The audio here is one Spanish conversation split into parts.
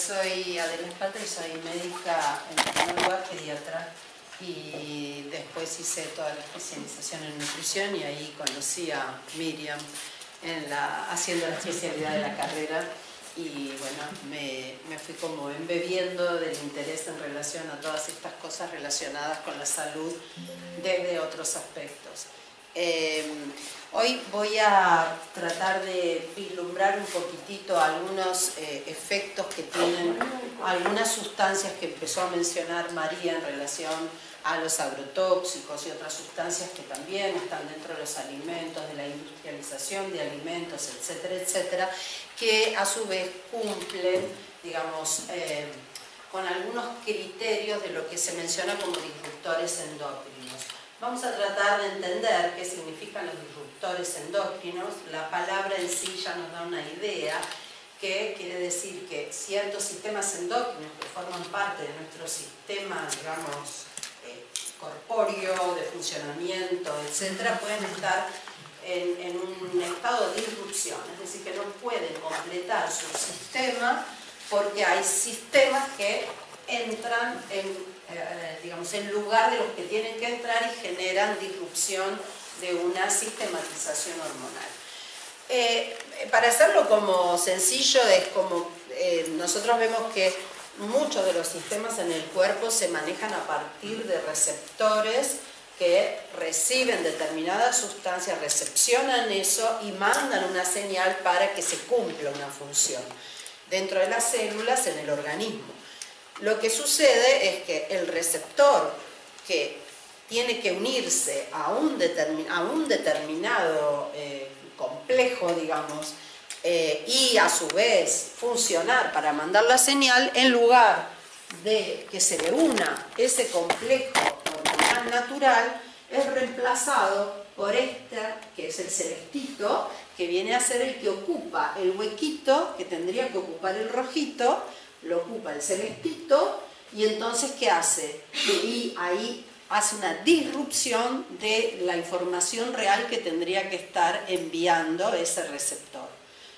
soy Adela Espalta y soy médica, en primer lugar pediatra, y después hice toda la especialización en nutrición y ahí conocí a Miriam haciendo la especialidad de la carrera y bueno, me fui como embebiendo del interés en relación a todas estas cosas relacionadas con la salud desde otros aspectos. Hoy voy a tratar de vislumbrar un poquitito algunos efectos que tienen algunas sustancias que empezó a mencionar María en relación a los agrotóxicos y otras sustancias que también están dentro de los alimentos, de la industrialización de alimentos, etcétera, etcétera, que a su vez cumplen, digamos, con algunos criterios de lo que se menciona como disruptores endocrinos. Vamos a tratar de entender qué significan los disruptores endocrinos. La palabra en sí ya nos da una idea, que quiere decir que ciertos sistemas endocrinos que forman parte de nuestro sistema, digamos, corpóreo, de funcionamiento, etcétera, pueden estar en un estado de disrupción, es decir, que no pueden completar su sistema porque hay sistemas que entran digamos, en lugar de los que tienen que entrar y generan disrupción de una sistematización hormonal. Para hacerlo como sencillo, es como nosotros vemos que muchos de los sistemas en el cuerpo se manejan a partir de receptores que reciben determinadas sustancias, recepcionan eso y mandan una señal para que se cumpla una función dentro de las células en el organismo. Lo que sucede es que el receptor que tiene que unirse a un determinado complejo, digamos, y a su vez funcionar para mandar la señal, en lugar de que se le una ese complejo hormonal natural, es reemplazado por este, que es el celestito, que viene a ser el que ocupa el huequito que tendría que ocupar el rojito, lo ocupa el celestito, y entonces ¿qué hace? Y ahí hace una disrupción de la información real que tendría que estar enviando ese receptor.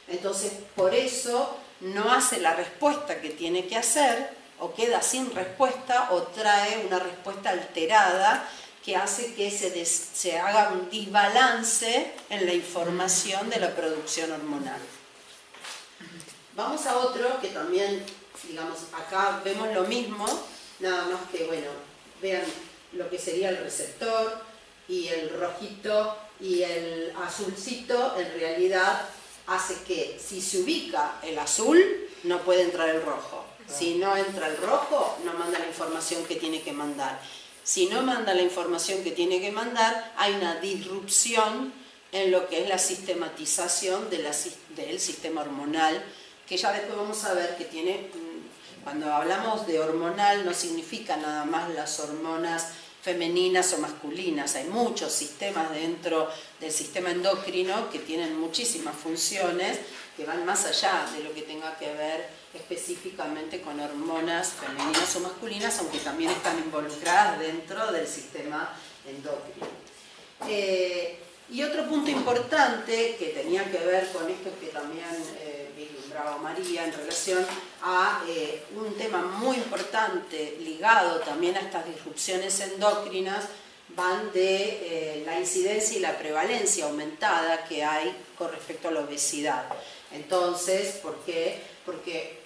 Entonces, por eso no hace la respuesta que tiene que hacer, o queda sin respuesta, o trae una respuesta alterada que hace que se haga un desbalance en la información de la producción hormonal. Vamos a otro que también, digamos, acá vemos lo mismo, nada más que, bueno, vean lo que sería el receptor, y el rojito y el azulcito en realidad hace que si se ubica el azul no puede entrar el rojo. Si no entra el rojo, no manda la información que tiene que mandar. Si no manda la información que tiene que mandar, hay una disrupción en lo que es la sistematización del sistema hormonal, que ya después vamos a ver que tiene, cuando hablamos de hormonal no significa nada más las hormonas femeninas o masculinas, hay muchos sistemas dentro del sistema endocrino que tienen muchísimas funciones que van más allá de lo que tenga que ver específicamente con hormonas femeninas o masculinas, aunque también están involucradas dentro del sistema endocrino. Y otro punto importante que tenía que ver con esto que también vislumbraba María en relación a un tema muy importante ligado también a estas disrupciones endócrinas, van de la incidencia y la prevalencia aumentada que hay con respecto a la obesidad. Entonces, ¿por qué? Porque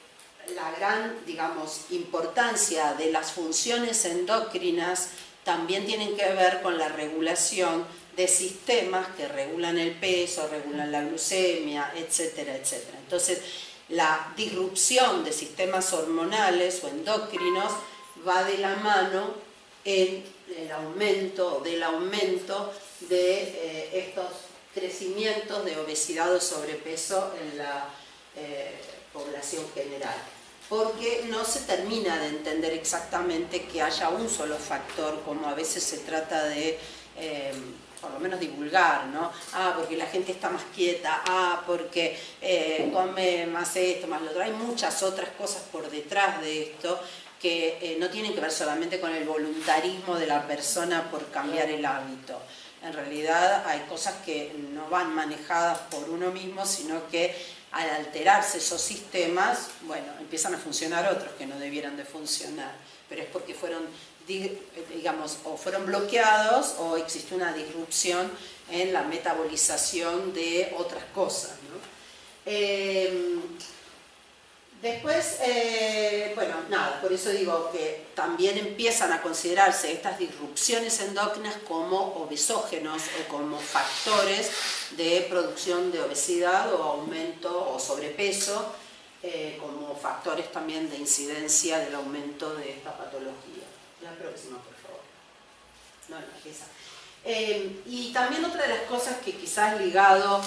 la gran, digamos, importancia de las funciones endócrinas también tienen que ver con la regulación de sistemas que regulan el peso, regulan la glucemia, etcétera, etcétera. Entonces, la disrupción de sistemas hormonales o endocrinos va de la mano en el aumento de estos crecimientos de obesidad o sobrepeso en la población general. Porque no se termina de entender exactamente que haya un solo factor, como a veces se trata de por lo menos divulgar, ¿no? Porque la gente está más quieta, porque come más esto, más lo otro. Hay muchas otras cosas por detrás de esto que no tienen que ver solamente con el voluntarismo de la persona por cambiar el hábito. En realidad hay cosas que no van manejadas por uno mismo, sino que al alterarse esos sistemas, bueno, empiezan a funcionar otros que no debieran de funcionar, pero es porque fueron, digamos, o fueron bloqueados o existe una disrupción en la metabolización de otras cosas, ¿no? Después, bueno, nada, por eso digo que también empiezan a considerarse estas disrupciones endócrinas como obesógenos o como factores de producción de obesidad o aumento o sobrepeso, como factores también de incidencia del aumento de esta patología. La próxima, por favor. No, esa. Y también otra de las cosas que quizás ligado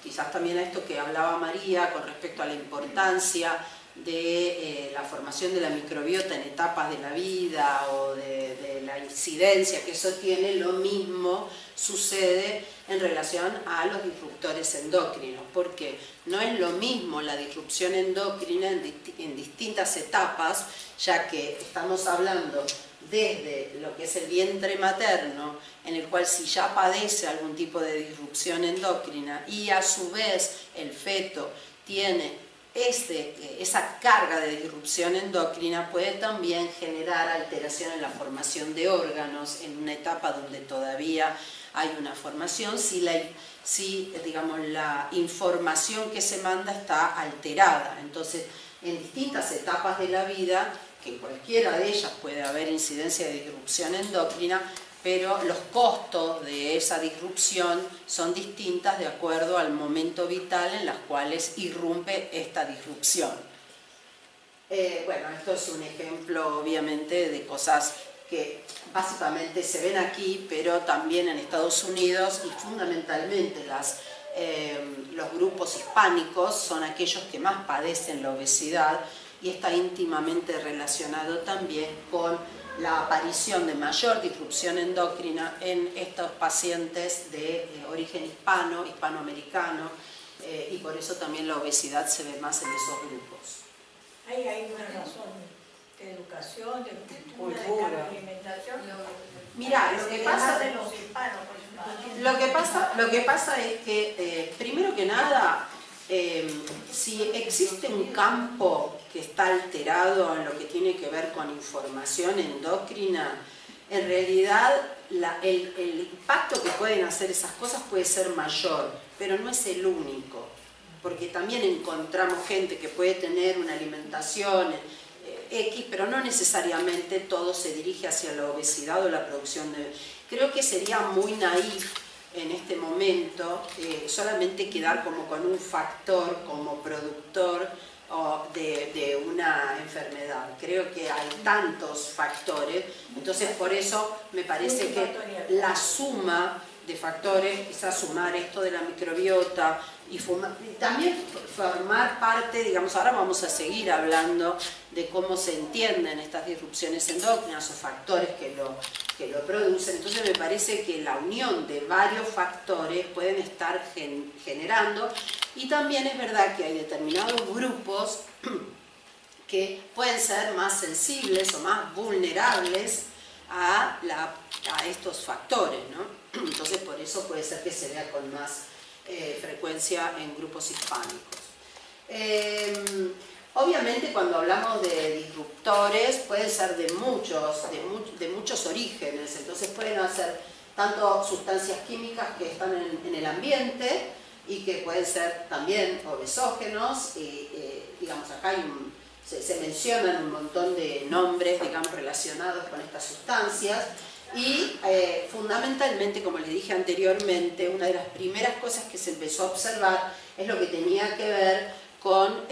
quizás también a esto que hablaba María con respecto a la importancia de la formación de la microbiota en etapas de la vida o de la incidencia que eso tiene, lo mismo sucede en relación a los disruptores endocrinos, porque no es lo mismo la disrupción endocrina en distintas etapas, ya que estamos hablando desde lo que es el vientre materno, en el cual si ya padece algún tipo de disrupción endocrina y a su vez el feto tiene esa carga de disrupción endocrina, puede también generar alteración en la formación de órganos en una etapa donde todavía hay una formación, si digamos, la información que se manda está alterada. Entonces, en distintas etapas de la vida, que en cualquiera de ellas puede haber incidencia de disrupción endocrina, pero los costos de esa disrupción son distintas de acuerdo al momento vital en los cuales irrumpe esta disrupción. Bueno, esto es un ejemplo obviamente de cosas que básicamente se ven aquí, pero también en Estados Unidos, y fundamentalmente los grupos hispánicos son aquellos que más padecen la obesidad, y está íntimamente relacionado también con la aparición de mayor disrupción endocrina en estos pacientes de origen hispanoamericano, y por eso también la obesidad se ve más en esos grupos. Ahí hay una razón de educación, de cultura, de alimentación. Mirá, lo que pasa es que, primero que nada, si existe un campo que está alterado en lo que tiene que ver con información endocrina, en realidad el impacto que pueden hacer esas cosas puede ser mayor, pero no es el único, porque también encontramos gente que puede tener una alimentación X, pero no necesariamente todo se dirige hacia la obesidad o la producción de... Creo que sería muy naif en este momento solamente quedar como con un factor como productor de una enfermedad. Creo que hay tantos factores, entonces por eso me parece que la suma de factores, quizás sumar esto de la microbiota y también formar parte, digamos, ahora vamos a seguir hablando de cómo se entienden estas disrupciones endócrinas o factores que lo producen. Entonces me parece que la unión de varios factores pueden estar generando, y también es verdad que hay determinados grupos que pueden ser más sensibles o más vulnerables a estos factores, ¿no? Entonces por eso puede ser que se vea con más frecuencia en grupos hispánicos. Obviamente cuando hablamos de disruptores pueden ser de muchos orígenes, entonces pueden ser tanto sustancias químicas que están en el ambiente y que pueden ser también obesógenos, y digamos acá se mencionan un montón de nombres, digamos, relacionados con estas sustancias. Y fundamentalmente, como les dije anteriormente, una de las primeras cosas que se empezó a observar es lo que tenía que ver con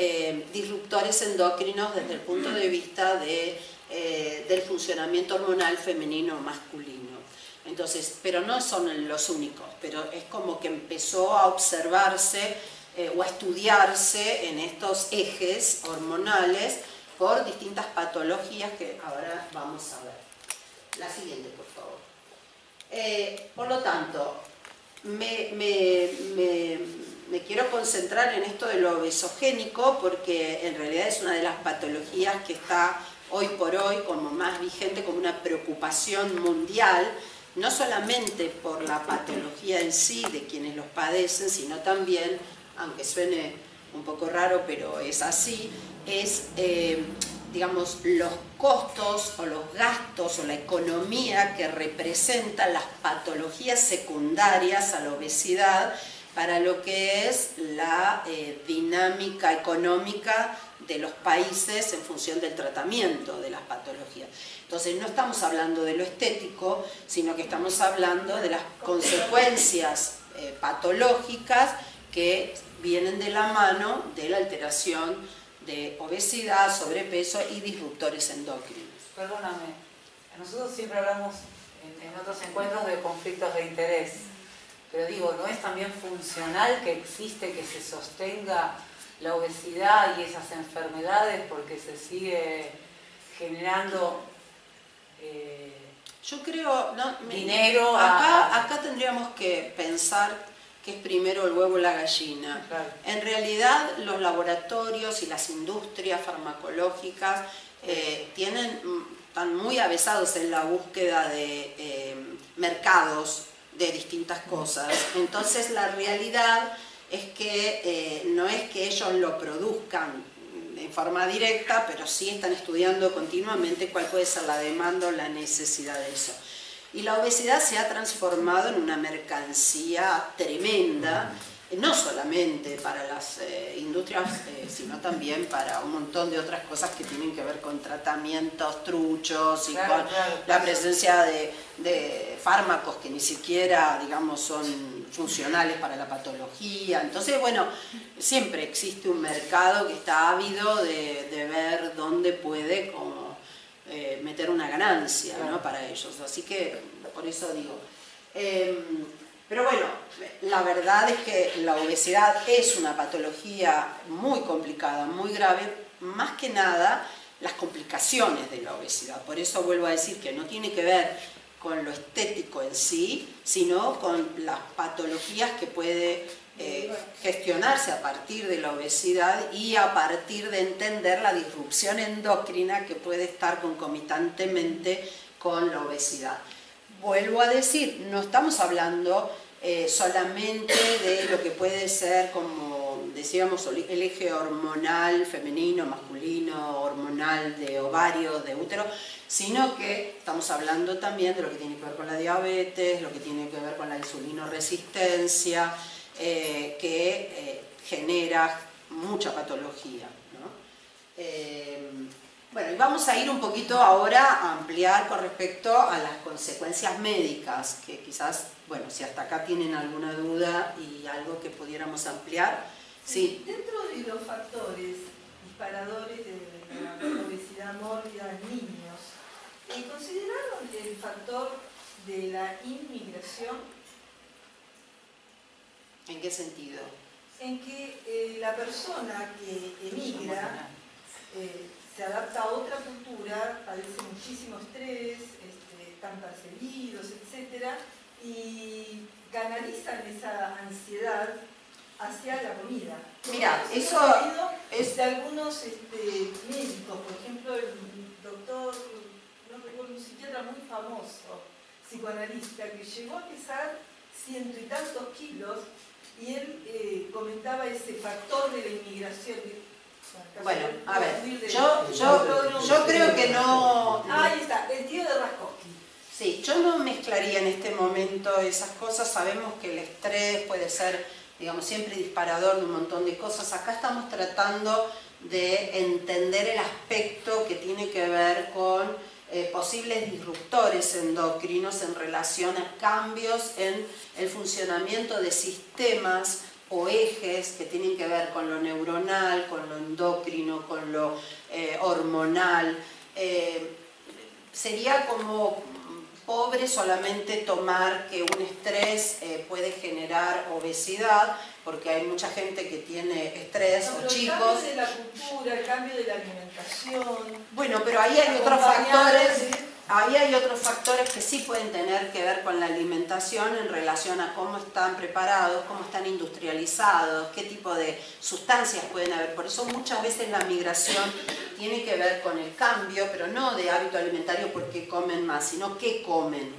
disruptores endocrinos desde el punto de vista del funcionamiento hormonal femenino o masculino. Entonces, pero no son los únicos, pero es como que empezó a observarse o a estudiarse en estos ejes hormonales por distintas patologías que ahora vamos a ver. La siguiente, por favor. Por lo tanto, me quiero concentrar en esto de lo obesogénico porque en realidad es una de las patologías que está hoy por hoy como más vigente, como una preocupación mundial, no solamente por la patología en sí de quienes los padecen, sino también aunque suene un poco raro, pero es así, es, digamos, los costos o los gastos o la economía que representan las patologías secundarias a la obesidad para lo que es la dinámica económica de los países en función del tratamiento de las patologías. Entonces no estamos hablando de lo estético, sino que estamos hablando de las consecuencias patológicas que vienen de la mano de la alteración de obesidad, sobrepeso y disruptores endocrinos. Perdóname, nosotros siempre hablamos en otros encuentros de conflictos de interés, pero digo, ¿no es también funcional que existe, que se sostenga la obesidad y esas enfermedades porque se sigue generando yo creo, dinero? Acá tendríamos que pensar que es primero el huevo o la gallina. Claro. En realidad los laboratorios y las industrias farmacológicas están muy avesados en la búsqueda de mercados de distintas cosas. Entonces la realidad es que no es que ellos lo produzcan en forma directa, pero sí están estudiando continuamente cuál puede ser la demanda o la necesidad de eso. Y la obesidad se ha transformado en una mercancía tremenda, no solamente para las industrias, sino también para un montón de otras cosas que tienen que ver con tratamientos truchos y con la presencia de fármacos que ni siquiera, digamos, son funcionales para la patología. Entonces, bueno, siempre existe un mercado que está ávido de ver dónde puede como meter una ganancia, ¿no?, para ellos. Así que, por eso digo. Pero bueno, la verdad es que la obesidad es una patología muy complicada, muy grave, más que nada las complicaciones de la obesidad. Por eso vuelvo a decir que no tiene que ver con lo estético en sí, sino con las patologías que puede gestionarse a partir de la obesidad y a partir de entender la disrupción endocrina que puede estar concomitantemente con la obesidad. Vuelvo a decir, no estamos hablando solamente de lo que puede ser, como decíamos, el eje hormonal femenino, masculino, hormonal de ovario, de útero, sino que estamos hablando también de lo que tiene que ver con la diabetes, lo que tiene que ver con la insulinoresistencia, que genera mucha patología, ¿no? Bueno, y vamos a ir un poquito ahora a ampliar con respecto a las consecuencias médicas, que quizás, bueno, si hasta acá tienen alguna duda y algo que pudiéramos ampliar. Sí. Dentro de los factores disparadores de la obesidad mórbida en niños, ¿consideraron el factor de la inmigración? ¿En qué sentido? En que la persona que emigra se adapta a otra cultura, padece muchísimo estrés, están perseguidos, etc. Y canalizan esa ansiedad hacia la comida. Mira, eso es de algunos médicos, por ejemplo, el doctor, no recuerdo, un psiquiatra muy famoso, psicoanalista, que llegó a pesar 100 y tantos kilos, y él comentaba ese factor de la inmigración. Bueno, a ver, yo creo que no... Ahí está, el tío de Raskowski. Sí, yo no mezclaría en este momento esas cosas. Sabemos que el estrés puede ser, digamos, siempre disparador de un montón de cosas. Acá estamos tratando de entender el aspecto que tiene que ver con posibles disruptores endocrinos en relación a cambios en el funcionamiento de sistemas o ejes que tienen que ver con lo neuronal, con lo endocrino, con lo hormonal. Sería como pobre solamente tomar que un estrés puede generar obesidad, porque hay mucha gente que tiene estrés, o chicos. El cambio de la cultura, el cambio de la alimentación. Bueno, pero ahí hay otros factores. Ahí hay otros factores que sí pueden tener que ver con la alimentación en relación a cómo están preparados, cómo están industrializados, qué tipo de sustancias pueden haber. Por eso muchas veces la migración tiene que ver con el cambio, pero no de hábito alimentario porque comen más, sino qué comen.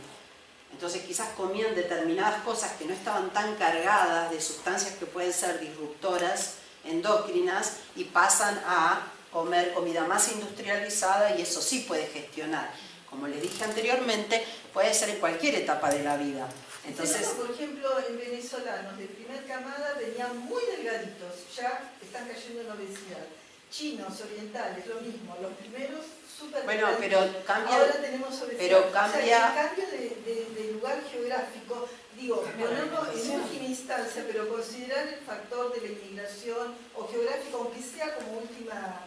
Entonces quizás comían determinadas cosas que no estaban tan cargadas de sustancias que pueden ser disruptoras endocrinas y pasan a comer comida más industrializada y eso sí puede gestionar. Como les dije anteriormente, puede ser en cualquier etapa de la vida. Entonces, por ejemplo, en venezolanos de primer camada venían muy delgaditos, ya están cayendo en obesidad. Chinos, orientales, lo mismo, los primeros súper bueno, pero cambia, ahora tenemos obesidad. pero cambia, o sea, el cambio de lugar geográfico, digo, ponerlo en última instancia, pero considerar el factor de la inmigración o geográfico, aunque sea como última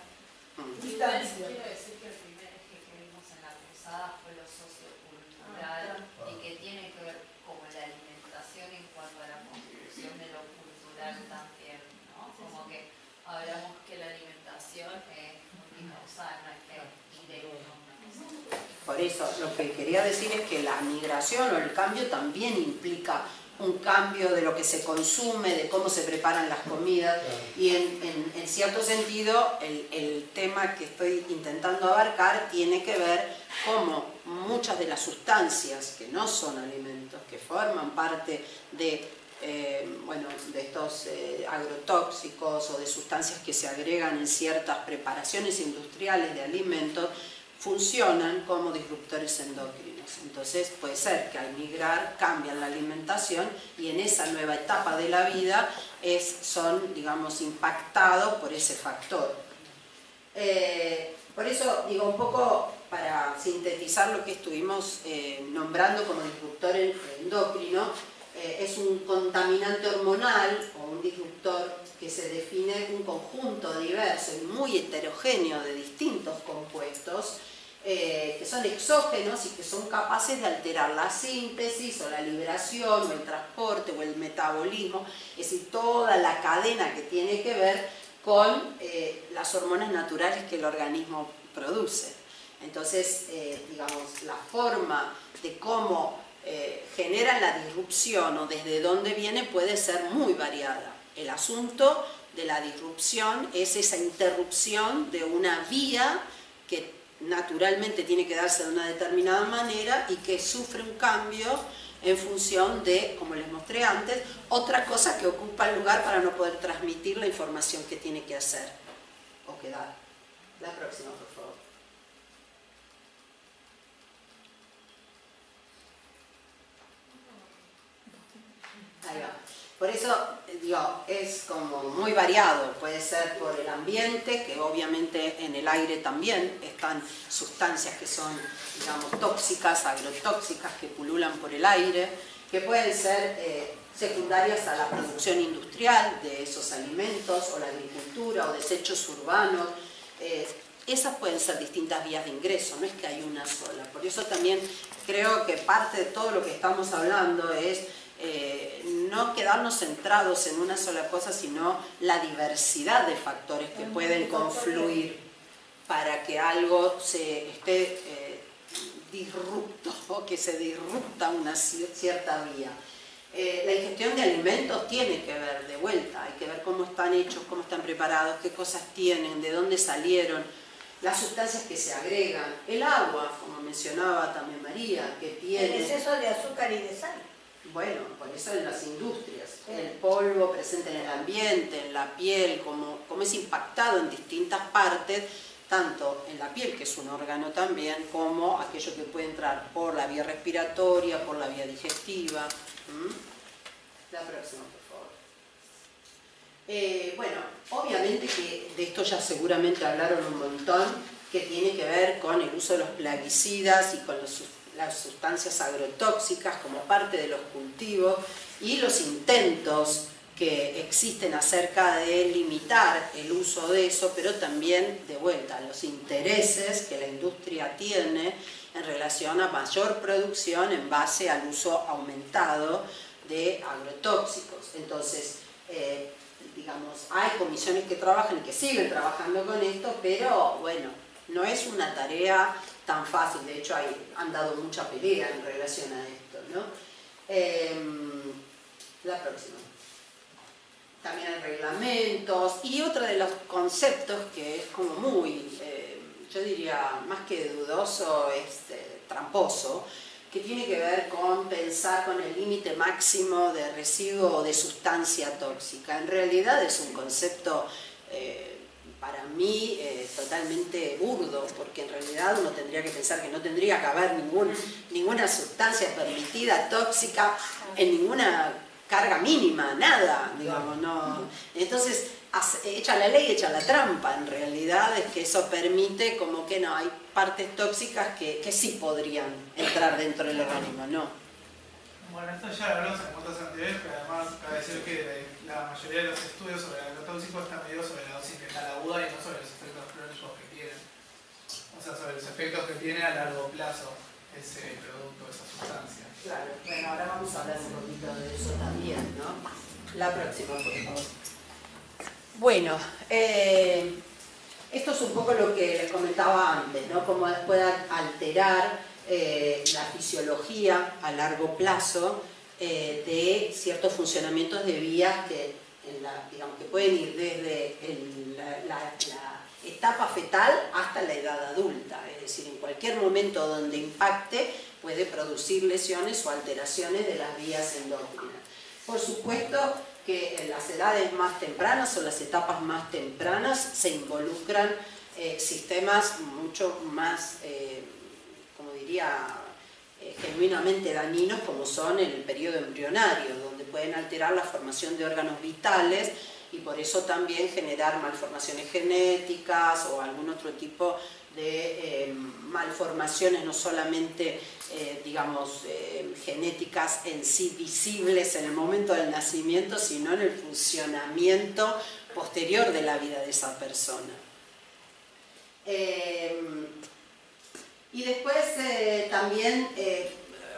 instancia. Quiero decir que el primer eje que vimos en la cruzada fue lo sociocultural y que tiene que ver con la alimentación en cuanto a la construcción de lo cultural también, ¿no? Como que hablamos que la alimentación es multicausal, no es que directo. por eso lo que quería decir es que la migración o el cambio también implica un cambio de lo que se consume, de cómo se preparan las comidas y en cierto sentido el tema que estoy intentando abarcar tiene que ver cómo muchas de las sustancias que no son alimentos, que forman parte de, de estos agrotóxicos o de sustancias que se agregan en ciertas preparaciones industriales de alimentos, funcionan como disruptores endocrinos. Entonces puede ser que al migrar cambian la alimentación y en esa nueva etapa de la vida son, digamos, impactados por ese factor. Por eso digo un poco para sintetizar lo que estuvimos nombrando como disruptor endocrino, es un contaminante hormonal o un disruptor que se define un conjunto diverso y muy heterogéneo de distintos compuestos que son exógenos y que son capaces de alterar la síntesis o la liberación o el transporte o el metabolismo, es decir, toda la cadena que tiene que ver con las hormonas naturales que el organismo produce. Entonces, digamos, la forma de cómo generan la disrupción o desde dónde viene puede ser muy variada. El asunto de la disrupción es esa interrupción de una vía que naturalmente tiene que darse de una determinada manera y que sufre un cambio en función de, como les mostré antes, otra cosa que ocupa el lugar para no poder transmitir la información que tiene que hacer o que dar. La próxima, por favor. Ahí va. Por eso, digo, es como muy variado, puede ser por el ambiente, que obviamente en el aire también están sustancias que son, digamos, tóxicas, agrotóxicas, que pululan por el aire, que pueden ser secundarias a la producción industrial de esos alimentos, o la agricultura, o desechos urbanos. Esas pueden ser distintas vías de ingreso, no es que hay una sola. Por eso también creo que parte de todo lo que estamos hablando es no quedarnos centrados en una sola cosa, sino la diversidad de factores que pueden confluir para que algo se esté disrupto o que se disrupta una cierta vía. La ingestión de alimentos tiene que ver, de vuelta, hay que ver cómo están hechos, cómo están preparados, qué cosas tienen, de dónde salieron, las sustancias que se agregan, el agua, como mencionaba también María, que tiene... El exceso de azúcar y de sal. Bueno, por eso en las industrias, el polvo presente en el ambiente, en la piel, como es impactado en distintas partes, tanto en la piel, que es un órgano también, como aquello que puede entrar por la vía respiratoria, por la vía digestiva. La próxima, por favor. Bueno, obviamente que de esto ya seguramente hablaron un montón, que tiene que ver con el uso de los plaguicidas y con las sustancias agrotóxicas como parte de los cultivos y los intentos que existen acerca de limitar el uso de eso, pero también, de vuelta, los intereses que la industria tiene en relación a mayor producción en base al uso aumentado de agrotóxicos. Entonces, digamos, hay comisiones que trabajan y que siguen trabajando con esto, pero bueno, no es una tarea tan fácil. De hecho, han dado mucha pelea en relación a esto, ¿no? La próxima. También hay reglamentos y otro de los conceptos que es como muy, yo diría, más que dudoso, es tramposo, que tiene que ver con pensar con el límite máximo de residuo o de sustancia tóxica. En realidad es un concepto para mí totalmente burdo, porque en realidad uno tendría que pensar que no tendría que haber ninguna sustancia permitida tóxica en ninguna carga mínima, nada, digamos, no. Entonces, echa la ley, echa la trampa, en realidad es que eso permite como que no, hay partes tóxicas que sí podrían entrar dentro del organismo, ¿no? Bueno, esto ya lo hablamos en puntos anteriores, pero además cabe decir que la mayoría de los estudios sobre el agrotóxico están medidos sobre la dosis letal aguda y no sobre los efectos crónicos que tienen. O sea, sobre los efectos que tiene a largo plazo ese producto, esa sustancia. Claro, bueno, ahora vamos a hablar un poquito de eso también, ¿no? La próxima, por favor. Bueno, esto es un poco lo que les comentaba antes, ¿no? Cómo puede alterar la fisiología a largo plazo de ciertos funcionamientos de vías que, digamos, que pueden ir desde la etapa fetal hasta la edad adulta, es decir, en cualquier momento donde impacte puede producir lesiones o alteraciones de las vías endócrinas. Por supuesto que en las edades más tempranas o las etapas más tempranas se involucran sistemas mucho más, como diría, genuinamente dañinos, como son el periodo embrionario, donde pueden alterar la formación de órganos vitales y por eso también generar malformaciones genéticas o algún otro tipo de malformaciones, no solamente digamos genéticas en sí visibles en el momento del nacimiento, sino en el funcionamiento posterior de la vida de esa persona. Y después también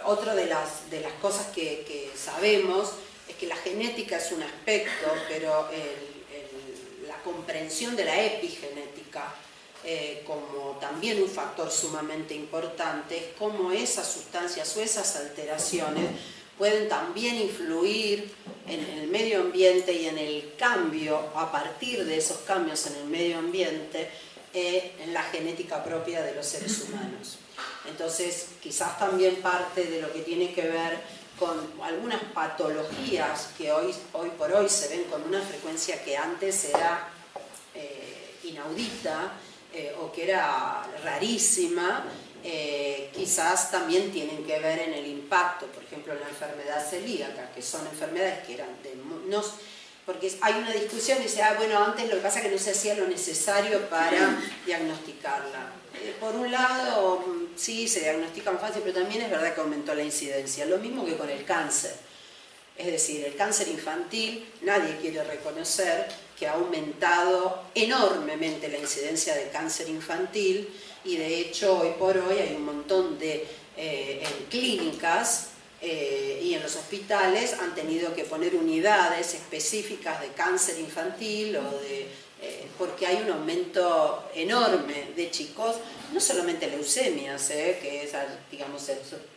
otra de las cosas que sabemos es que la genética es un aspecto, pero la comprensión de la epigenética como también un factor sumamente importante, es cómo esas sustancias o esas alteraciones pueden también influir en el medio ambiente y en el cambio, a partir de esos cambios en el medio ambiente, en la genética propia de los seres humanos. Entonces, quizás también parte de lo que tiene que ver con algunas patologías que hoy por hoy se ven con una frecuencia que antes era inaudita, o que era rarísima, quizás también tienen que ver en el impacto, por ejemplo, la enfermedad celíaca, que son enfermedades que eran porque hay una discusión y dice, bueno, antes lo que pasa es que no se hacía lo necesario para diagnosticarla. Por un lado, sí, se diagnostican fácil, pero también es verdad que aumentó la incidencia, lo mismo que con el cáncer. Es decir, el cáncer infantil, nadie quiere reconocer que ha aumentado enormemente la incidencia de cáncer infantil y de hecho hoy por hoy hay un montón de en clínicas y en los hospitales han tenido que poner unidades específicas de cáncer infantil porque hay un aumento enorme de chicos, no solamente leucemias, que es, digamos,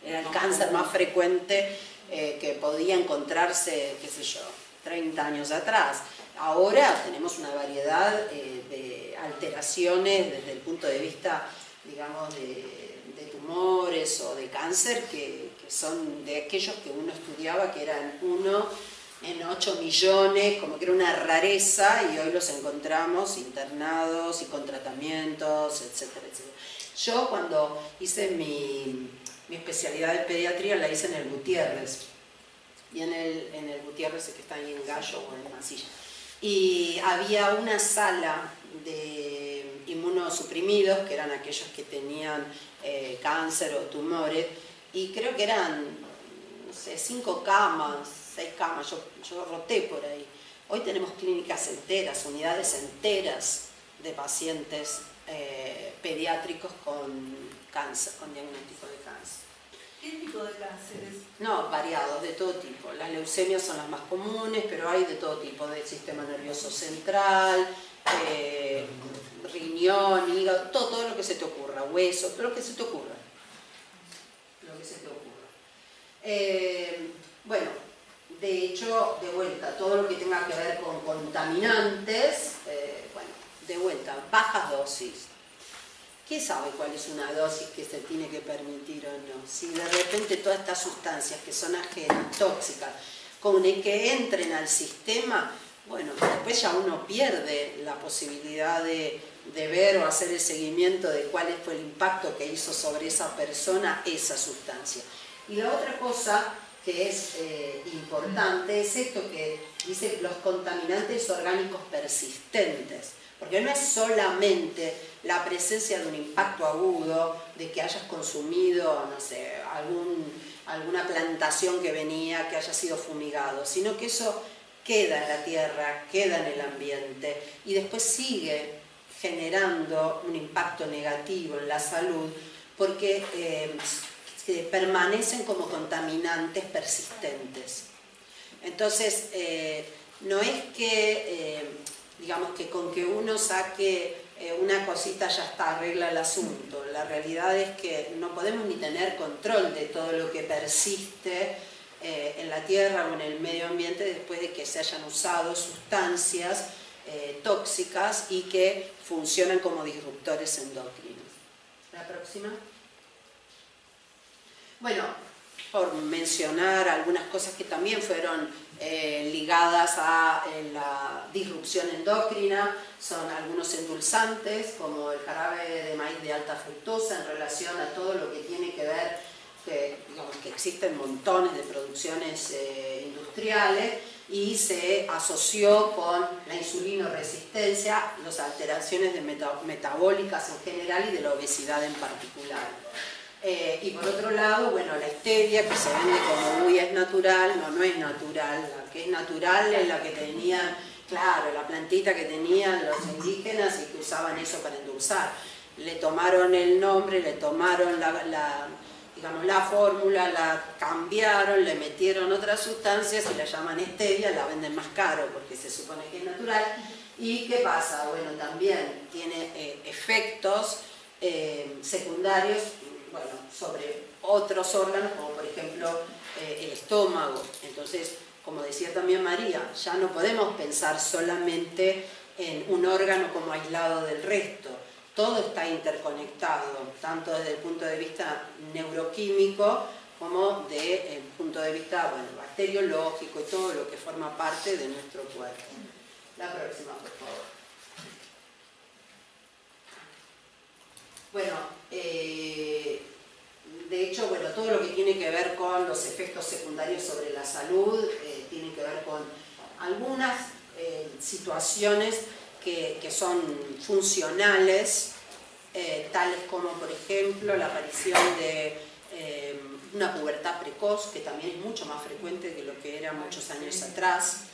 era el cáncer más frecuente que podía encontrarse, qué sé yo, 30 años atrás. Ahora tenemos una variedad de alteraciones desde el punto de vista, digamos, de tumores o de cáncer que son de aquellos que uno estudiaba que eran 1 en 8 millones, como que era una rareza, y hoy los encontramos internados y con tratamientos, etcétera, etcétera. Yo cuando hice mi especialidad de pediatría la hice en el Gutiérrez, y en el Gutiérrez que está ahí en Gallo o en Mansilla, y había una sala de inmunosuprimidos, que eran aquellos que tenían cáncer o tumores, y creo que eran, no sé, 5 camas, 6 camas, yo roté por ahí. Hoy tenemos clínicas enteras, unidades enteras de pacientes pediátricos con cáncer, con diagnóstico de cáncer. ¿Qué tipo de cánceres? No, variados, de todo tipo. Las leucemias son las más comunes, pero hay de todo tipo, del sistema nervioso central, riñón, hígado, todo lo que se te ocurra, hueso, todo lo que se te ocurra. Lo que se te ocurra. Bueno, de hecho, de vuelta, todo lo que tenga que ver con contaminantes, bueno, de vuelta, bajas dosis. ¿qué sabe cuál es una dosis que se tiene que permitir o no? Si de repente todas estas sustancias que son ajenas, tóxicas, con el que entren al sistema, bueno, después ya uno pierde la posibilidad de ver o hacer el seguimiento de cuál fue el impacto que hizo sobre esa persona esa sustancia. Y la otra cosa que es importante es esto que dice los contaminantes orgánicos persistentes, porque no es solamente la presencia de un impacto agudo, de que hayas consumido, no sé, alguna plantación que venía, que haya sido fumigado, sino que eso queda en la tierra, queda en el ambiente y después sigue generando un impacto negativo en la salud porque permanecen como contaminantes persistentes. Entonces, no es que, digamos que con que uno saque una cosita ya está, arregla el asunto. La realidad es que no podemos ni tener control de todo lo que persiste en la tierra o en el medio ambiente después de que se hayan usado sustancias tóxicas y que funcionan como disruptores endocrinos. La próxima. Bueno, por mencionar algunas cosas que también fueron ligadas a la disrupción endocrina, son algunos endulzantes como el jarabe de maíz de alta fructosa en relación a todo lo que tiene que ver, digamos que existen montones de producciones industriales y se asoció con la insulinoresistencia, las alteraciones metabólicas en general y de la obesidad en particular. Y por otro lado, bueno, la stevia que se vende como uy, es natural, no es natural. La que es natural es la que tenían, claro, la plantita que tenían los indígenas y que usaban eso para endulzar. Le tomaron el nombre, le tomaron digamos, la fórmula, la cambiaron, le metieron otras sustancias y la llaman stevia, la venden más caro porque se supone que es natural. ¿Y qué pasa? Bueno, también tiene efectos secundarios, bueno, sobre otros órganos, como por ejemplo el estómago. Entonces, como decía también María, ya no podemos pensar solamente en un órgano como aislado del resto. Todo está interconectado, tanto desde el punto de vista neuroquímico como desde el punto de vista, bueno, bacteriológico y todo lo que forma parte de nuestro cuerpo. La próxima, por favor. Bueno, de hecho, bueno, todo lo que tiene que ver con los efectos secundarios sobre la salud tiene que ver con algunas situaciones que son funcionales, tales como, por ejemplo, la aparición de una pubertad precoz, que también es mucho más frecuente que lo que era muchos años atrás,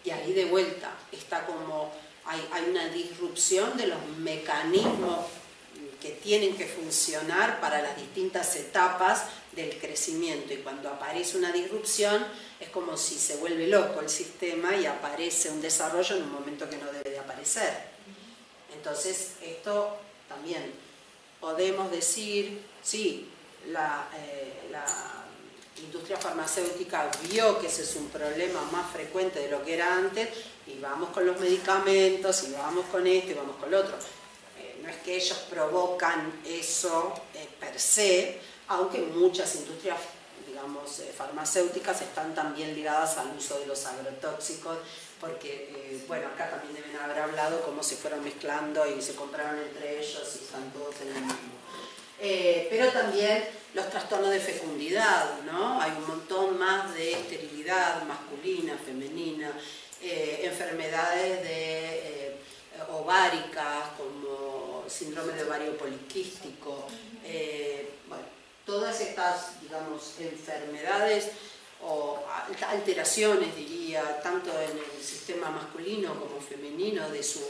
y ahí de vuelta está como hay una disrupción de los mecanismos que tienen que funcionar para las distintas etapas del crecimiento, y cuando aparece una disrupción es como si se vuelve loco el sistema y aparece un desarrollo en un momento que no debe de aparecer. Entonces esto también podemos decir, sí, la industria farmacéutica vio que ese es un problema más frecuente de lo que era antes y vamos con los medicamentos y vamos con esto y vamos con lo otro. No es que ellos provocan eso per se, aunque muchas industrias, digamos, farmacéuticas están también ligadas al uso de los agrotóxicos, porque, bueno, acá también deben haber hablado cómo se fueron mezclando y se compraron entre ellos y están todos en el mismo. Pero también los trastornos de fecundidad, ¿no? Hay un montón más de esterilidad masculina, femenina, enfermedades ováricas como síndrome de ovario poliquístico, bueno, todas estas, digamos, enfermedades o alteraciones, diría, tanto en el sistema masculino como femenino de su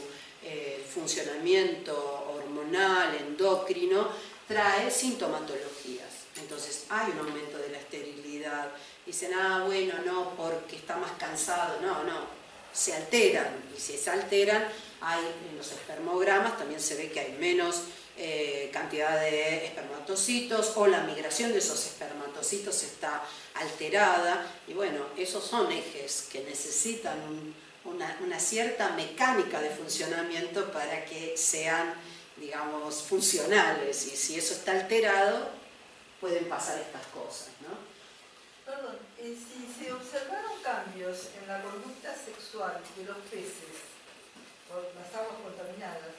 funcionamiento hormonal, endocrino, trae sintomatologías. Entonces hay un aumento de la esterilidad. Dicen, bueno, no, porque está más cansado. No, se alteran, y si se alteran, hay en los espermogramas también se ve que hay menos cantidad de espermatocitos, o la migración de esos espermatocitos está alterada, y bueno, esos son ejes que necesitan una cierta mecánica de funcionamiento para que sean digamos, funcionales, y si eso está alterado, pueden pasar estas cosas, ¿no? Perdón, si se observaron cambios en la conducta sexual de los peces por las aguas contaminadas,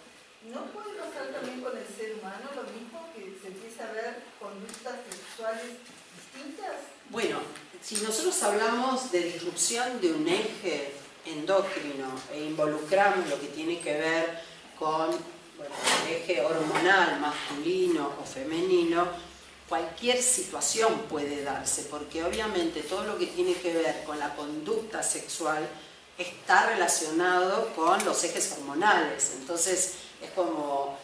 ¿no puede pasar también con el ser humano lo mismo, que se empieza a ver conductas sexuales distintas? Bueno, si nosotros hablamos de disrupción de un eje endocrino e involucramos lo que tiene que ver con el eje hormonal masculino o femenino, cualquier situación puede darse, porque obviamente todo lo que tiene que ver con la conducta sexual está relacionado con los ejes hormonales. Entonces es como,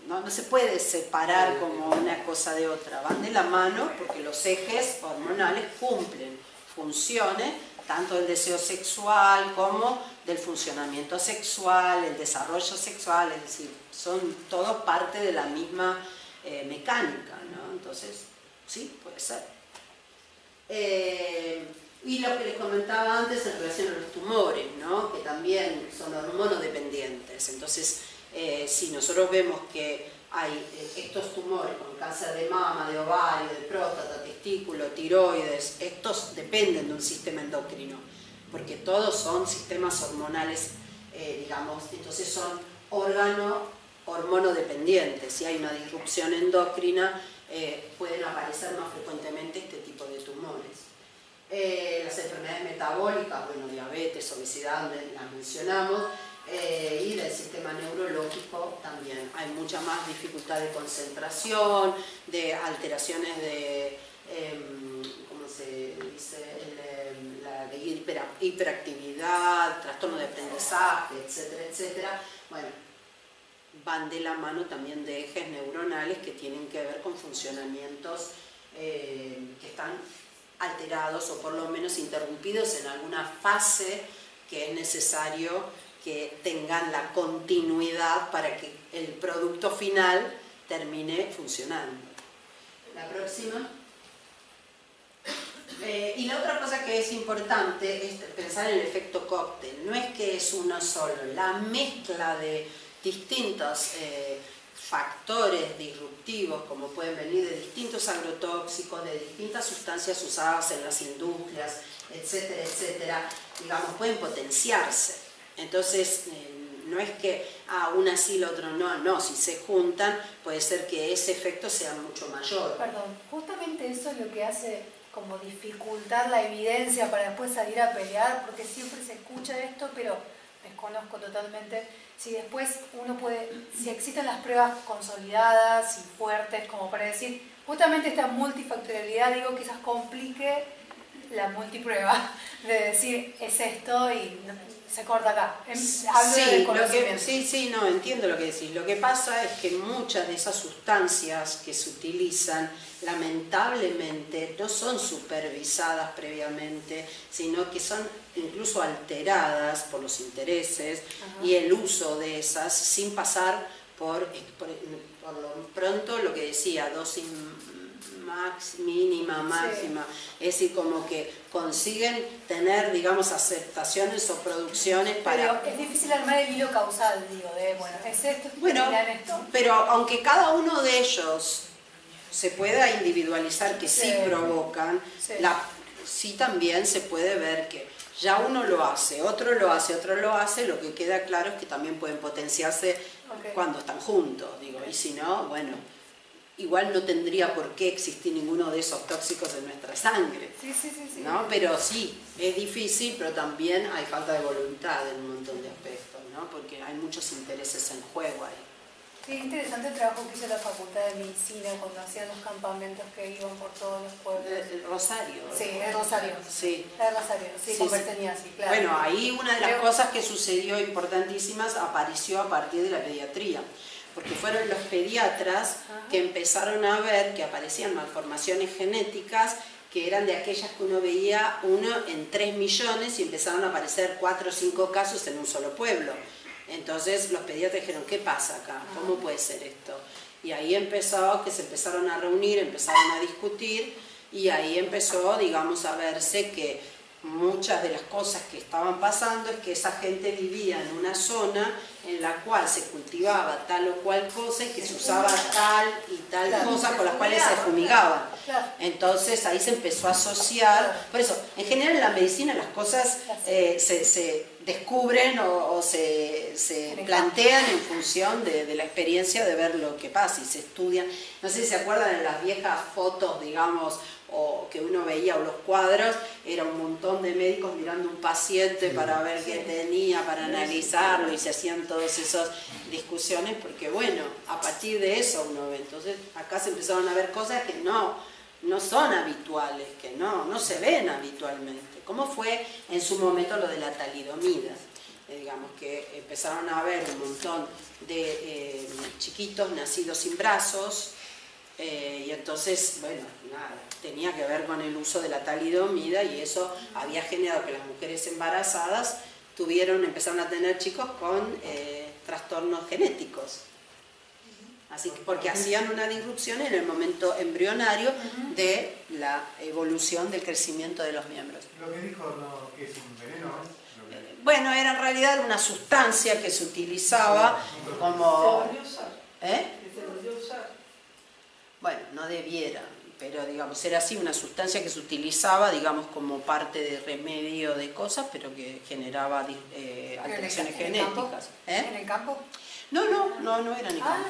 no se puede separar como una cosa de otra, van de la mano porque los ejes hormonales cumplen funciones tanto del deseo sexual como del funcionamiento sexual, el desarrollo sexual, es decir, son todos parte de la misma mecánica, ¿no? Entonces, sí, puede ser. Y lo que les comentaba antes en relación a los tumores, ¿no? Que también son hormonodependientes. Entonces, si nosotros vemos que hay estos tumores como cáncer de mama, de ovario, de próstata, testículo, tiroides, estos dependen de un sistema endocrino, porque todos son sistemas hormonales, digamos, entonces son órganos hormonodependientes. Si hay una disrupción endocrina, pueden aparecer más frecuentemente este tipo de tumores. Las enfermedades metabólicas, bueno, diabetes, obesidad, las mencionamos, y del sistema neurológico también. Hay mucha más dificultad de concentración, de alteraciones de, ¿cómo se dice? De hiperactividad, trastorno de aprendizaje, etcétera, etcétera. Bueno, van de la mano también de ejes neuronales que tienen que ver con funcionamientos que están alterados o por lo menos interrumpidos en alguna fase que es necesario que tengan la continuidad para que el producto final termine funcionando. La próxima. Y la otra cosa que es importante es pensar en el efecto cóctel. No es que es uno solo, la mezcla de distintos factores disruptivos, como pueden venir de distintos agrotóxicos, de distintas sustancias usadas en las industrias, etcétera, etcétera, digamos, pueden potenciarse. Entonces, no es que una sí, la otra no, si se juntan, puede ser que ese efecto sea mucho mayor. Perdón, justamente eso es lo que hace como dificultar la evidencia para después salir a pelear, porque siempre se escucha esto, pero desconozco totalmente si después uno puede, si existen las pruebas consolidadas y fuertes como para decir, justamente esta multifactorialidad, digo, quizás complique la multiprueba, de decir es esto y se corta acá. Hablo de desconocimiento. Sí, no, entiendo lo que decís. Lo que pasa es que muchas de esas sustancias que se utilizan lamentablemente no son supervisadas previamente, sino que son incluso alteradas por los intereses y el uso de esas sin pasar por lo pronto lo que decía, dosis mínima, máxima, es decir, como que consiguen tener, digamos, aceptaciones o producciones para... Pero es difícil armar el hilo causal, digo, de, bueno, es esto, bueno, esto. pero aunque cada uno de ellos se pueda individualizar que sí provocan, sí también se puede ver que ya uno lo hace, otro lo hace, lo que queda claro es que también pueden potenciarse cuando están juntos, digo, y si no, bueno, igual no tendría por qué existir ninguno de esos tóxicos en nuestra sangre, ¿no? Pero sí, es difícil, pero también hay falta de voluntad en un montón de aspectos, ¿no? Porque hay muchos intereses en juego ahí. Sí, interesante el trabajo que hizo la Facultad de Medicina cuando hacían los campamentos que iban por todos los pueblos. El Rosario. Sí, el Rosario. Sí. El Rosario, sí, convertenía así, claro. Bueno, ahí una de las cosas que sucedió importantísimas apareció a partir de la pediatría, porque fueron los pediatras que empezaron a ver que aparecían malformaciones genéticas que eran de aquellas que uno veía 1 en 3 millones y empezaron a aparecer 4 o 5 casos en un solo pueblo. Entonces los pediatras dijeron, ¿qué pasa acá? ¿Cómo puede ser esto? Y ahí empezó, que se empezaron a reunir, empezaron a discutir y ahí empezó, digamos, a verse que muchas de las cosas que estaban pasando es que esa gente vivía en una zona en la cual se cultivaba tal o cual cosa y que se usaba tal y tal cosa con las cuales se fumigaban. Entonces ahí se empezó a asociar, por eso, en general en la medicina las cosas se descubren o se plantean en función de la experiencia de ver lo que pasa y se estudian. No sé si se acuerdan de las viejas fotos, digamos, o que uno veía, o los cuadros, era un montón de médicos mirando un paciente para ver qué tenía, para analizarlo, y se hacían todas esas discusiones, porque bueno, a partir de eso uno ve. Entonces acá se empezaron a ver cosas que no son habituales, que no se ven habitualmente, como fue en su momento lo de la talidomida. Digamos que empezaron a haber un montón de chiquitos nacidos sin brazos, y entonces, bueno, nada, tenía que ver con el uso de la talidomida, y eso había generado que las mujeres embarazadas empezaron a tener chicos con trastornos genéticos. Así que, porque hacían una disrupción en el momento embrionario de la evolución del crecimiento de los miembros. Lo que dijo, no, que es un veneno, Bueno, era en realidad una sustancia que se utilizaba como... Se volvió a usar. Se volvió a usar. Bueno, no debiera, pero digamos, era así una sustancia que se utilizaba, digamos, como parte de remedio de cosas, pero que generaba alteraciones genéticas. ¿En el campo? No era en el campo.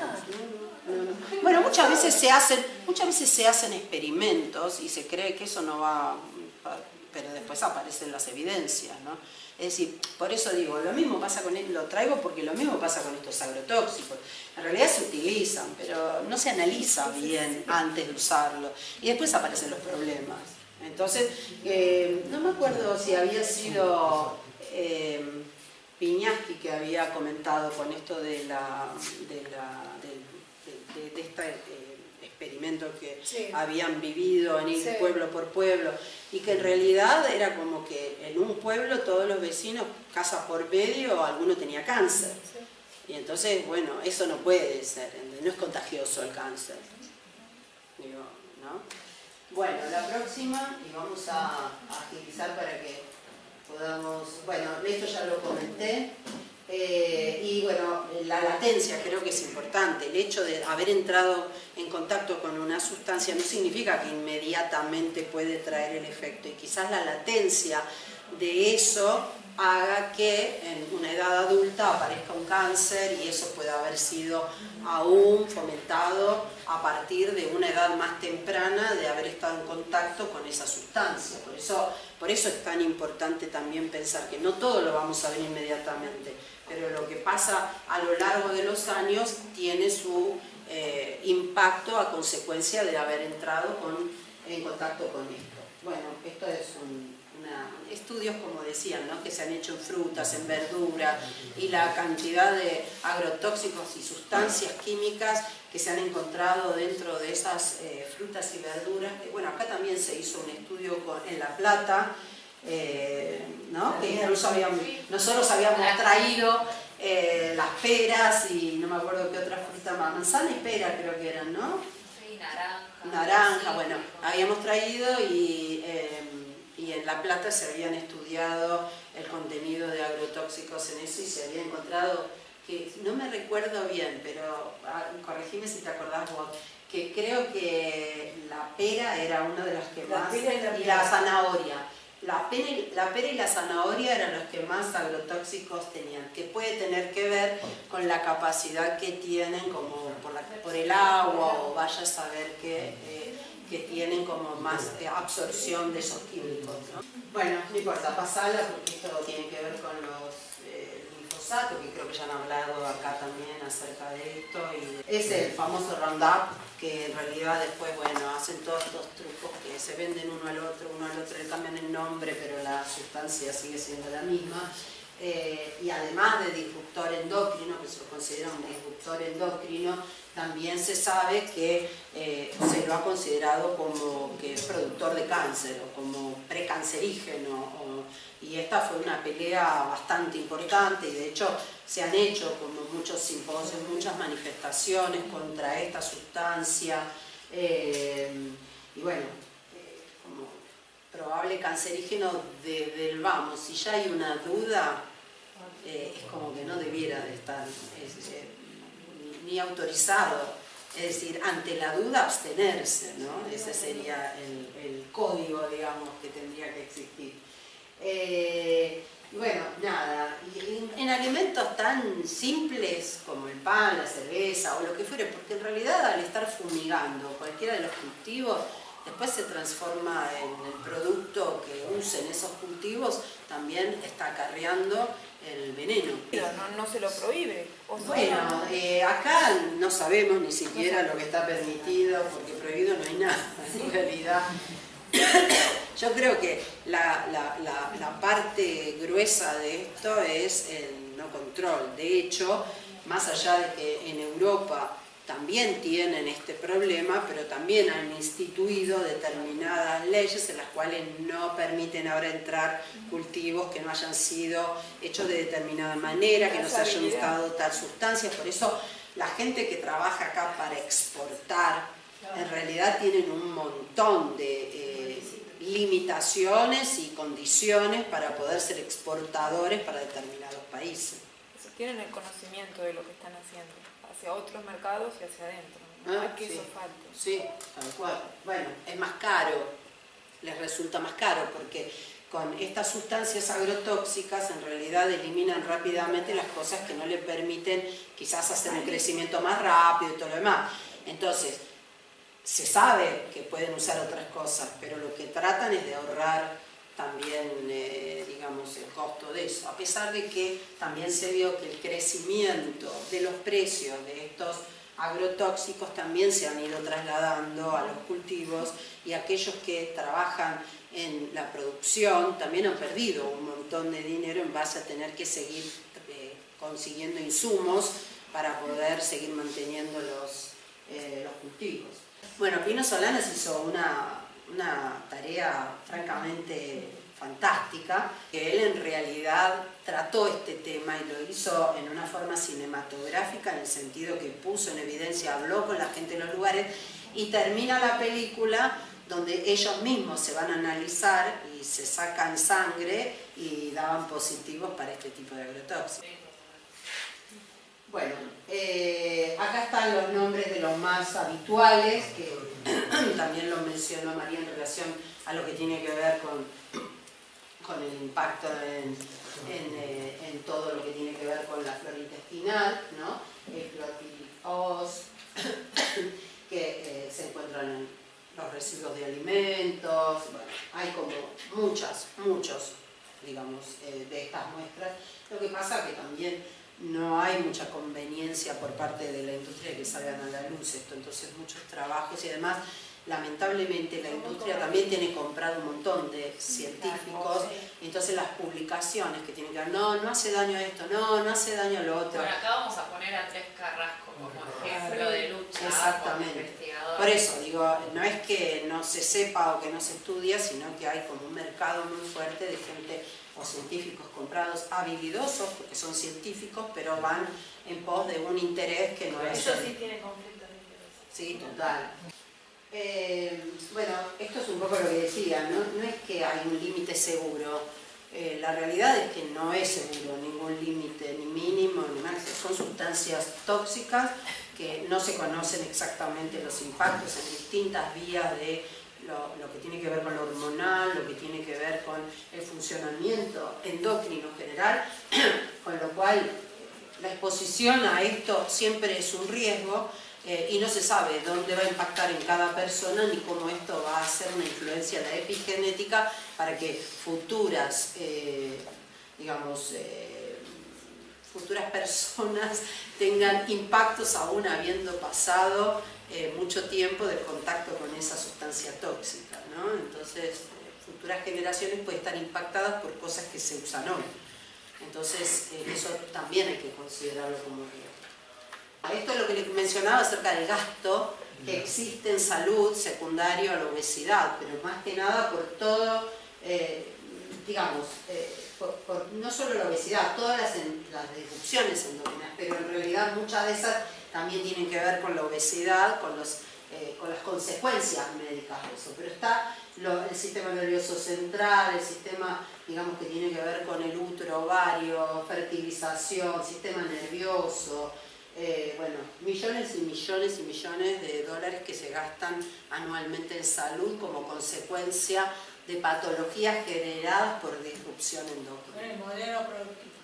No. Bueno, muchas veces se hacen experimentos y se cree que eso no va, pero después aparecen las evidencias, ¿no? Es decir, por eso digo, lo mismo pasa con él, lo traigo porque lo mismo pasa con estos agrotóxicos. En realidad se utilizan, pero no se analiza bien antes de usarlo. Y después aparecen los problemas. Entonces, no me acuerdo si había sido Piñaski que había comentado con esto de este experimento que habían vivido en ir pueblo por pueblo, y que en realidad era como que en un pueblo todos los vecinos, casa por medio, alguno tenía cáncer. Y entonces, bueno, eso no puede ser, no es contagioso el cáncer. Digo, ¿no? Bueno, la próxima, y vamos a agilizar para que podamos... Bueno, esto ya lo comenté. Y bueno, la latencia creo que es importante. El hecho de haber entrado en contacto con una sustancia no significa que inmediatamente puede traer el efecto, y quizás la latencia de eso haga que en una edad adulta aparezca un cáncer, y eso puede haber sido aún fomentado a partir de una edad más temprana de haber estado en contacto con esa sustancia. Por eso es tan importante también pensar que no todo lo vamos a ver inmediatamente, pero lo que pasa a lo largo de los años tiene su impacto a consecuencia de haber entrado en contacto con esto. Bueno, esto es estudios, como decían, ¿no?, que se han hecho en frutas, en verduras, y la cantidad de agrotóxicos y sustancias químicas que se han encontrado dentro de esas frutas y verduras. Bueno, acá también se hizo un estudio en La Plata, ¿no?, que incluso nosotros habíamos traído las peras y no me acuerdo qué otra fruta más, manzana y pera creo que eran, ¿no? Sí, naranja. Naranja, bueno, habíamos traído y en La Plata se habían estudiado el contenido de agrotóxicos en eso, y se había encontrado, que no me recuerdo bien, pero corregime si te acordás vos, que creo que la pera era una de las que más, y la zanahoria. La pera y la zanahoria eran los que más agrotóxicos tenían, que puede tener que ver con la capacidad que tienen como por el agua, o vaya a saber que tienen como más absorción de esos químicos, ¿no? Bueno, no importa, pasala porque esto tiene que ver con los glifosato, que creo que ya han hablado acá también acerca de esto, y es el famoso Roundup, que en realidad después, bueno, hacen todos estos trucos que se venden uno al otro, le cambian el nombre, pero la sustancia sigue siendo la misma. Y además de disruptor endocrino, que se lo considera un disruptor endocrino, también se sabe que se lo ha considerado como que es productor de cáncer o como precancerígeno, y esta fue una pelea bastante importante, y de hecho se han hecho como muchos simposios, muchas manifestaciones contra esta sustancia, y bueno, probable cancerígeno del vamos. Si ya hay una duda, es como que no debiera de estar ni autorizado. Es decir, ante la duda abstenerse, ¿no? Ese sería el código, digamos, que tendría que existir. Bueno, nada, en alimentos tan simples como el pan, la cerveza o lo que fuere, porque en realidad al estar fumigando cualquiera de los cultivos, después se transforma en el producto que usen esos cultivos, también está acarreando el veneno. Pero no se lo prohíbe. Bueno, acá no sabemos ni siquiera lo que está permitido, porque prohibido no hay nada en realidad. Yo creo que la parte gruesa de esto es el no control. De hecho, más allá de que en Europa también tienen este problema, pero también han instituido determinadas leyes en las cuales no permiten ahora entrar cultivos que no hayan sido hechos de determinada manera, que no se hayan usado tal sustancias. Por eso la gente que trabaja acá para exportar, en realidad tienen un montón de limitaciones y condiciones para poder ser exportadores para determinados países. Tienen el conocimiento de lo que están haciendo hacia otros mercados y hacia adentro. No es que sí, eso falte. Sí, tal cual. Bueno, es más caro, les resulta más caro porque con estas sustancias agrotóxicas en realidad eliminan rápidamente las cosas que no le permiten quizás hacer un crecimiento más rápido y todo lo demás. Entonces, se sabe que pueden usar otras cosas, pero lo que tratan es de ahorrar también, digamos, el costo de eso, a pesar de que también se vio que el crecimiento de los precios de estos agrotóxicos también se han ido trasladando a los cultivos y aquellos que trabajan en la producción también han perdido un montón de dinero en base a tener que seguir consiguiendo insumos para poder seguir manteniendo los cultivos. Bueno, Pino Solanas hizo una tarea francamente fantástica, que él en realidad trató este tema y lo hizo en una forma cinematográfica, en el sentido que puso en evidencia, habló con la gente en los lugares y termina la película donde ellos mismos se van a analizar y se sacan sangre y daban positivos para este tipo de agrotóxicos. Bueno, acá están los nombres de los más habituales, que también lo mencionó María en relación a lo que tiene que ver con el impacto en todo lo que tiene que ver con la flora intestinal, ¿no? El clotilifos, que se encuentran en los residuos de alimentos. Bueno, hay como muchos, digamos, de estas muestras. Lo que pasa que también no hay mucha conveniencia por parte de la industria que salgan a la luz esto, entonces muchos trabajos y además lamentablemente la industria también tiene comprado un montón de científicos, entonces las publicaciones que tienen que ver, no hace daño esto, no hace daño lo otro. Bueno, acá vamos a poner a Andrés Carrasco como ejemplo de lucha. Exactamente. Como investigador. Por eso digo, no es que no se sepa o que no se estudia, sino que hay como un mercado muy fuerte de gente o científicos comprados habilidosos, porque son científicos, pero van en pos de un interés que no es... Eso sí tiene conflictos de interés. Sí, total. Bueno, esto es un poco lo que decía, no es que hay un límite seguro. La realidad es que no es seguro ningún límite, ni mínimo ni máximo. Son sustancias tóxicas que no se conocen exactamente los impactos en distintas vías de lo que tiene que ver con lo hormonal, lo que tiene que ver con el funcionamiento endocrino general, con lo cual la exposición a esto siempre es un riesgo y no se sabe dónde va a impactar en cada persona ni cómo esto va a hacer una influencia en la epigenética para que futuras, futuras personas tengan impactos aún habiendo pasado mucho tiempo de contacto con esa sustancia tóxica, ¿no? Entonces, futuras generaciones pueden estar impactadas por cosas que se usan hoy. Entonces, eso también hay que considerarlo como riesgo. Esto es lo que les mencionaba acerca del gasto que existe en salud secundario a la obesidad, pero más que nada por todo, no solo la obesidad, todas las disrupciones endógenas, pero en realidad muchas de esas también tienen que ver con la obesidad, con los con las consecuencias médicas de eso, pero está el sistema nervioso central, el sistema, digamos, que tiene que ver con el útero, ovario, fertilización, sistema nervioso, bueno, millones y millones y millones de dólares que se gastan anualmente en salud como consecuencia de patologías generadas por disrupción endocrina. El modelo productivo.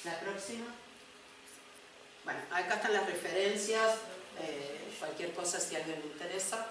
¿La próxima? Bueno, acá están las referencias, cualquier cosa si a alguien le interesa.